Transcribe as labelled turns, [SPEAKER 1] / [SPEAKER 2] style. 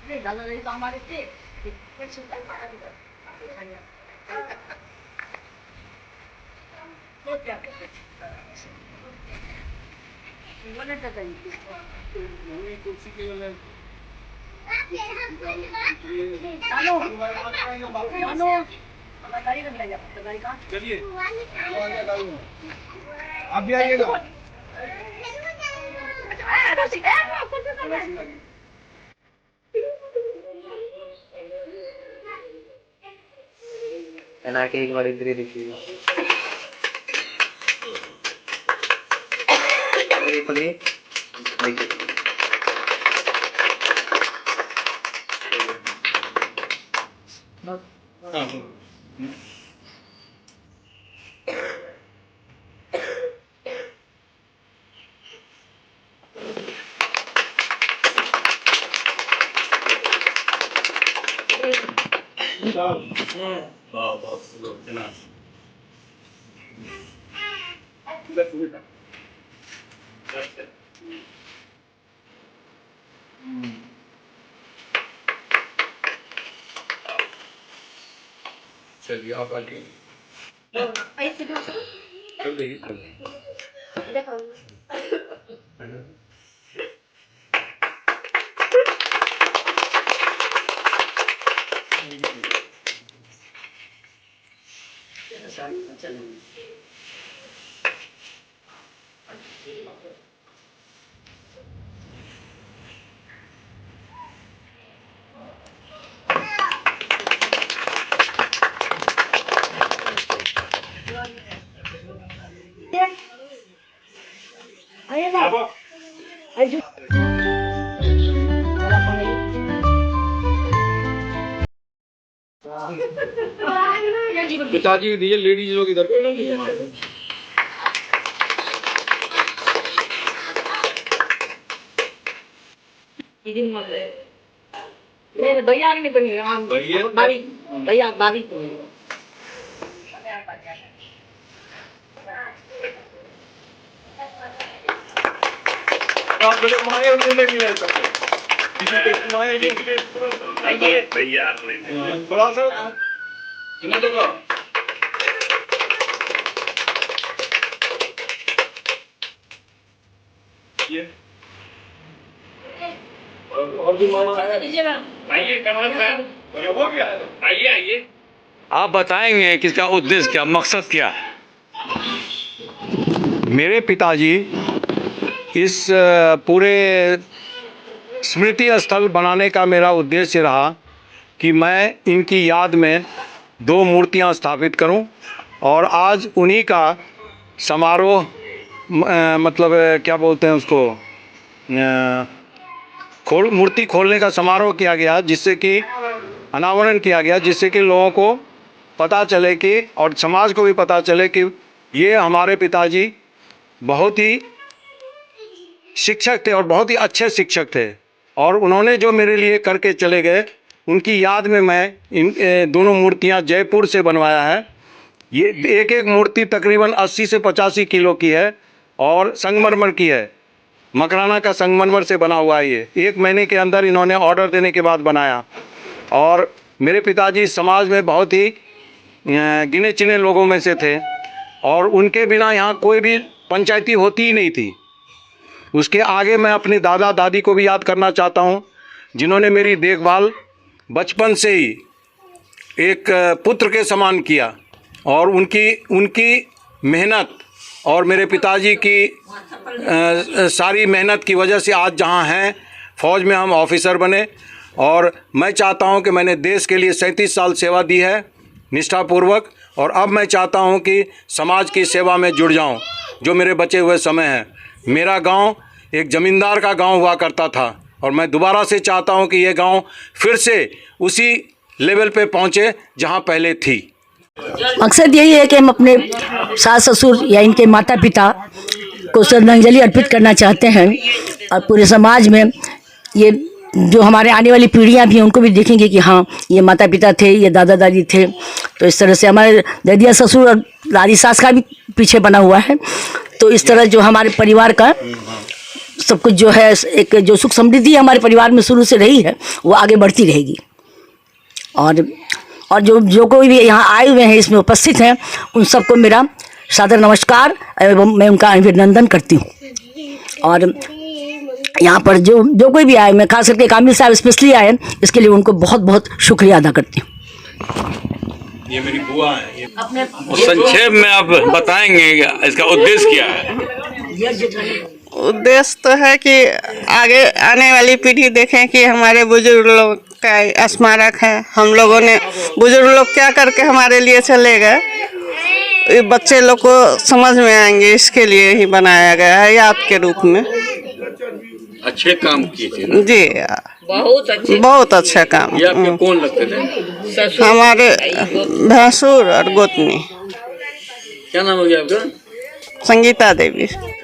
[SPEAKER 1] दादाजी तो हमारे थे, फिर सुल्तान माता भी बहुत प्यार करते थे। बोले दादाजी कुर्सी के वाले मानो मानो गाड़ी कर ले जा, गाड़ी कहाँ चलिए आप भी आइएगा।
[SPEAKER 2] बना के एक बार इधर ही देखिए। देखिए
[SPEAKER 3] चलिए आप आगे चल रही पिताजी दीजिए, लेडीज लोग इधर
[SPEAKER 1] भैया नहीं बनी भैया भाभी
[SPEAKER 3] थोड़ा सा ये और भी मामा आइए कमाल है हो गया आइए आइए
[SPEAKER 4] आप बताएंगे कि इसका उद्देश्य क्या, मकसद क्या है? मेरे पिताजी इस पूरे स्मृति स्थल बनाने का मेरा उद्देश्य रहा कि मैं इनकी याद में 2 मूर्तियां स्थापित करूं और आज उन्हीं का समारोह मतलब क्या बोलते हैं उसको, मूर्ति खोलने का समारोह किया गया, जिससे कि अनावरण किया गया, जिससे कि लोगों को पता चले कि और समाज को भी पता चले कि ये हमारे पिताजी बहुत ही शिक्षक थे और बहुत ही अच्छे शिक्षक थे और उन्होंने जो मेरे लिए करके चले गए, उनकी याद में मैं इन दोनों मूर्तियां जयपुर से बनवाया है। ये एक एक मूर्ति तकरीबन 80 से 85 किलो की है और संगमरमर की है, मकराना का संगमरमर से बना हुआ है। ये 1 महीने के अंदर इन्होंने ऑर्डर देने के बाद बनाया और मेरे पिताजी समाज में बहुत ही गिने चुने लोगों में से थे और उनके बिना यहाँ कोई भी पंचायती होती ही नहीं थी। उसके आगे मैं अपने दादा दादी को भी याद करना चाहता हूँ, जिन्होंने मेरी देखभाल बचपन से ही एक पुत्र के समान किया और उनकी मेहनत और मेरे पिताजी की सारी मेहनत की वजह से आज जहाँ हैं, फ़ौज में हम ऑफिसर बने। और मैं चाहता हूँ कि मैंने देश के लिए 37 साल सेवा दी है निष्ठापूर्वक, और अब मैं चाहता हूँ कि समाज की सेवा में जुड़ जाऊँ जो मेरे बचे हुए समय हैं। मेरा गांव एक ज़मींदार का गांव हुआ करता था और मैं दोबारा से चाहता हूं कि ये गांव फिर से उसी लेवल पे पहुंचे जहां पहले थी।
[SPEAKER 5] मकसद यही है कि हम अपने सास ससुर या इनके माता पिता को श्रद्धांजलि अर्पित करना चाहते हैं और पूरे समाज में ये जो हमारे आने वाली पीढ़ियां भी हैं उनको भी देखेंगे कि हाँ ये माता पिता थे, ये दादा दादी थे। तो इस तरह से हमारे ददिया ससुर और दादी सास का भी पीछे बना हुआ है। तो इस तरह जो हमारे परिवार का सब कुछ जो है एक जो सुख समृद्धि हमारे परिवार में शुरू से रही है वो आगे बढ़ती रहेगी। और जो कोई भी यहाँ आए हुए हैं इसमें उपस्थित हैं उन सबको मेरा सादर नमस्कार एवं मैं उनका अभिनंदन करती हूँ। और यहाँ पर जो कोई भी आए, मैं खास करके कामिल साहब स्पेशली आए, इसके लिए उनको बहुत बहुत शुक्रिया अदा करती हूँ।
[SPEAKER 3] ये मेरी बुआ है। संक्षेप में आप बताएंगे इसका उद्देश्य क्या है?
[SPEAKER 6] उद्देश्य तो है कि आगे आने वाली पीढ़ी देखें कि हमारे बुजुर्ग लोग का स्मारक है, हम लोगों ने बुजुर्ग लोग क्या करके हमारे लिए चले गए, ये बच्चे लोग को समझ में आएंगे, इसके लिए ही बनाया गया है याद के रूप में।
[SPEAKER 3] अच्छे काम किए थे
[SPEAKER 6] जी, बहुत अच्छा काम।
[SPEAKER 3] ये आपके कौन लगते थे?
[SPEAKER 6] हमारे भैंसुर और गोतनी।
[SPEAKER 3] क्या नाम हो गया आपका?
[SPEAKER 6] संगीता देवी।